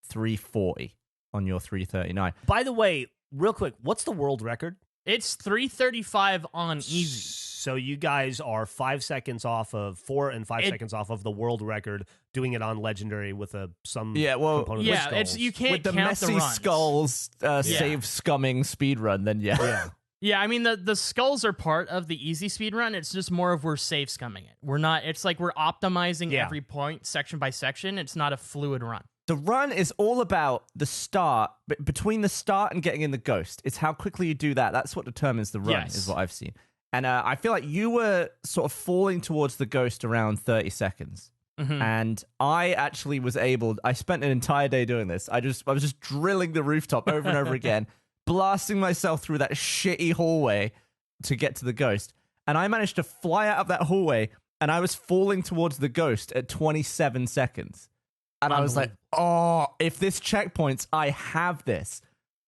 340 on your 339. By the way, real quick, what's the world record? It's 335 on easy. So you guys are 5 seconds off of 4 and 5 seconds off of the world record, doing it on legendary with some component yeah, with skulls. it's you can't With the count messy the runs. skulls save scumming speed run, then yeah. Yeah, I mean the skulls are part of the easy speed run. It's just more of we're safe scumming it. We're not. It's like we're optimizing every point section by section. It's not a fluid run. The run is all about the start, but between the start and getting in the ghost. It's how quickly you do that. That's what determines the run, is what I've seen. And I feel like you were sort of falling towards the ghost around 30 seconds. Mm-hmm. And I actually was able, I spent an entire day doing this. I was just drilling the rooftop over and over again, blasting myself through that shitty hallway to get to the ghost. And I managed to fly out of that hallway, and I was falling towards the ghost at 27 seconds. And I was like, oh, if this checkpoints, I have this.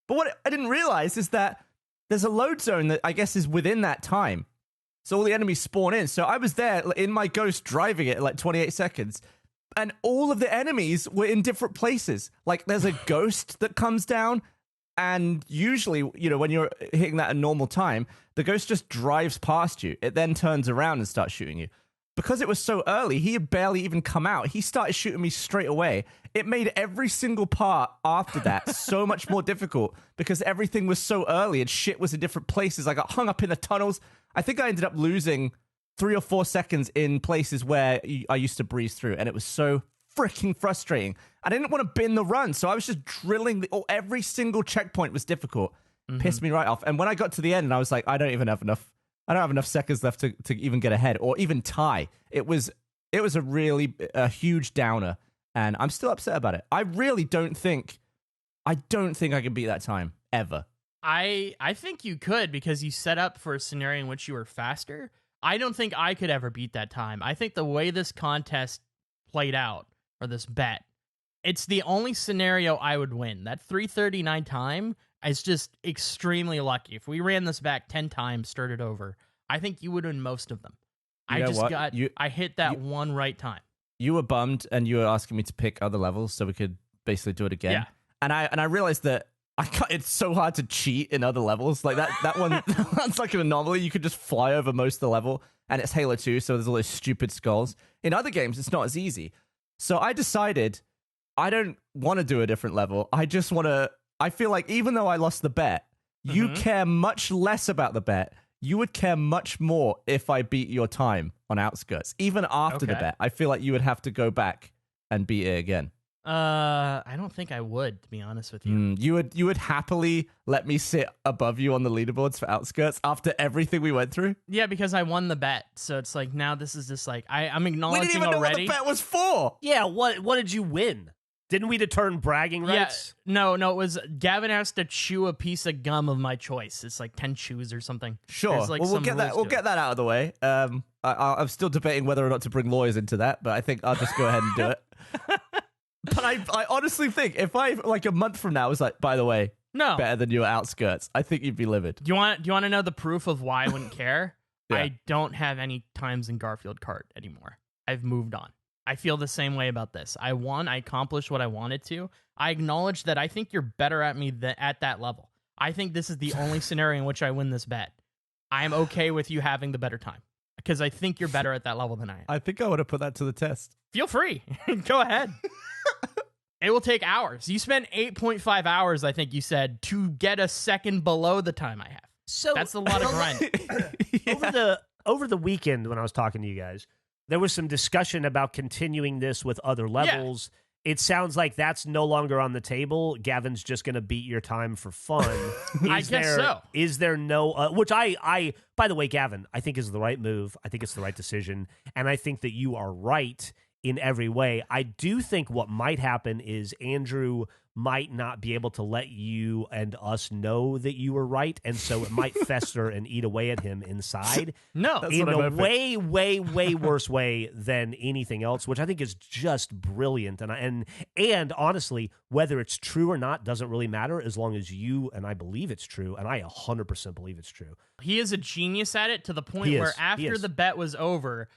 But what I didn't realize is that there's a load zone that I guess is within that time. So all the enemies spawn in. So I was there in my ghost driving it at like 28 seconds. And all of the enemies were in different places. Like there's a ghost that comes down. And usually, you know, when you're hitting that at normal time, the ghost just drives past you. It then turns around and starts shooting you. because it was so early, he had barely even come out. He started shooting me straight away. It made every single part after that so much more difficult because everything was so early and shit was in different places. I got hung up in the tunnels. I think I ended up losing 3 or 4 seconds in places where I used to breeze through, and it was so freaking frustrating. I didn't want to bin the run, so I was just drilling. Every single checkpoint was difficult. Pissed me right off. And when I got to the end, and I was like, I don't have enough seconds left to even get ahead or even tie. It was a huge downer, and I'm still upset about it. I really don't think I can beat that time ever. I think you could because you set up for a scenario in which you were faster. I don't think I could ever beat that time. I think the way this contest played out, or this bet, it's the only scenario I would win. That 3:39 time is just extremely lucky. If we ran this back 10 times, started over, I think you would win most of them. I hit that one right time. You were bummed, and you were asking me to pick other levels so we could basically do it again. Yeah. And I realized that it's so hard to cheat in other levels. Like that one, that's like an anomaly. You could just fly over most of the level, and it's Halo 2, so there's all those stupid skulls. In other games, it's not as easy. So I decided I don't want to do a different level. I just want to. I feel like even though I lost the bet, you care much less about the bet. You would care much more if I beat your time on Outskirts. Even after the bet, I feel like you would have to go back and beat it again. I don't think I would, to be honest with you. You would happily let me sit above you on the leaderboards for Outskirts after everything we went through? Yeah, because I won the bet. So it's like, now this is just like, I'm acknowledging we didn't even already. know what the bet was for. Yeah, what did you win? Didn't we determine bragging rights? Yeah, no, it was Gavin has to chew a piece of gum of my choice. It's like 10 chews or something. Sure. Like we'll get that. We'll get that out of the way. I'm still debating whether or not to bring lawyers into that, but I think I'll just go ahead and do it. But I honestly think if I, like a month from now, was like, by the way, better than you at Outskirts, I think you'd be livid. Do you want to know the proof of why I wouldn't care? Yeah. I don't have any times in Garfield Kart anymore. I've moved on. I feel the same way about this. I won. I accomplished what I wanted to. I acknowledge that I think you're better at me at that level. I think this is the only scenario in which I win this bet. I am okay with you having the better time because I think you're better at that level than I am. I think I want to put that to the test. Feel free. Go ahead. It will take hours. You spent 8.5 hours, I think you said, to get a second below the time I have. So that's a lot of grind. Over the weekend when I was talking to you guys, there was some discussion about continuing this with other levels. Yeah. It sounds like that's no longer on the table. Gavin's just going to beat your time for fun. I guess so. Is there no... which I, by the way, Gavin, I think is the right move. I think it's the right decision. And I think that you are right in every way. I do think what might happen is Andrew might not be able to let you and us know that you were right, and so it might fester and eat away at him inside. No, in a way, way worse way than anything else, which I think is just brilliant. And honestly, whether it's true or not doesn't really matter as long as you and I believe it's true, and I 100% believe it's true. He is a genius at it to the point where after the bet was over,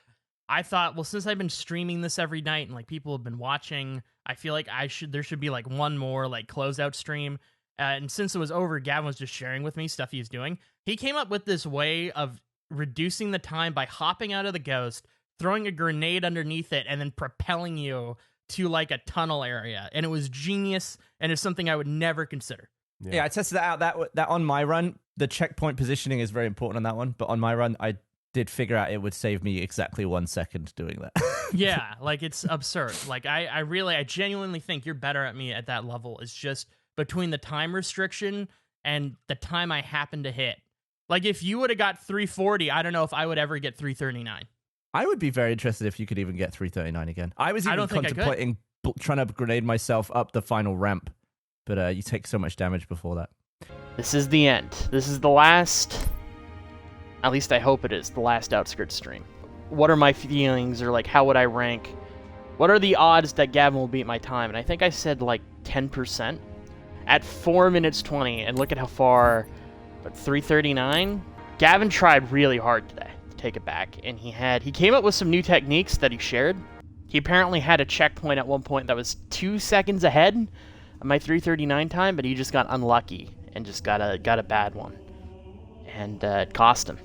I thought, well, since I've been streaming this every night and like people have been watching, I feel like there should be like one more like closeout stream. And since it was over, Gavin was just sharing with me stuff he's doing. He came up with this way of reducing the time by hopping out of the ghost, throwing a grenade underneath it, and then propelling you to like a tunnel area. And it was genius, and it's something I would never consider. Yeah, I tested that out. That on my run, the checkpoint positioning is very important on that one. But on my run, I did figure out it would save me exactly 1 second doing that. Yeah, like it's absurd. Like I genuinely think you're better at me at that level. It's just between the time restriction and the time I happen to hit. Like if you would have got 340, I don't know if I would ever get 339. I would be very interested if you could even get 339 again. I was even contemplating trying to grenade myself up the final ramp, but you take so much damage before that. This is the end. This is the last... At least I hope it is, the last Outskirts stream. What are my feelings, or like how would I rank? What are the odds that Gavin will beat my time? And I think I said like 10% at 4 minutes 20, and look at how far, but 339? Gavin tried really hard today to take it back, and he came up with some new techniques that he shared. He apparently had a checkpoint at one point that was 2 seconds ahead of my 339 time, but he just got unlucky and just got a bad one. And it cost him.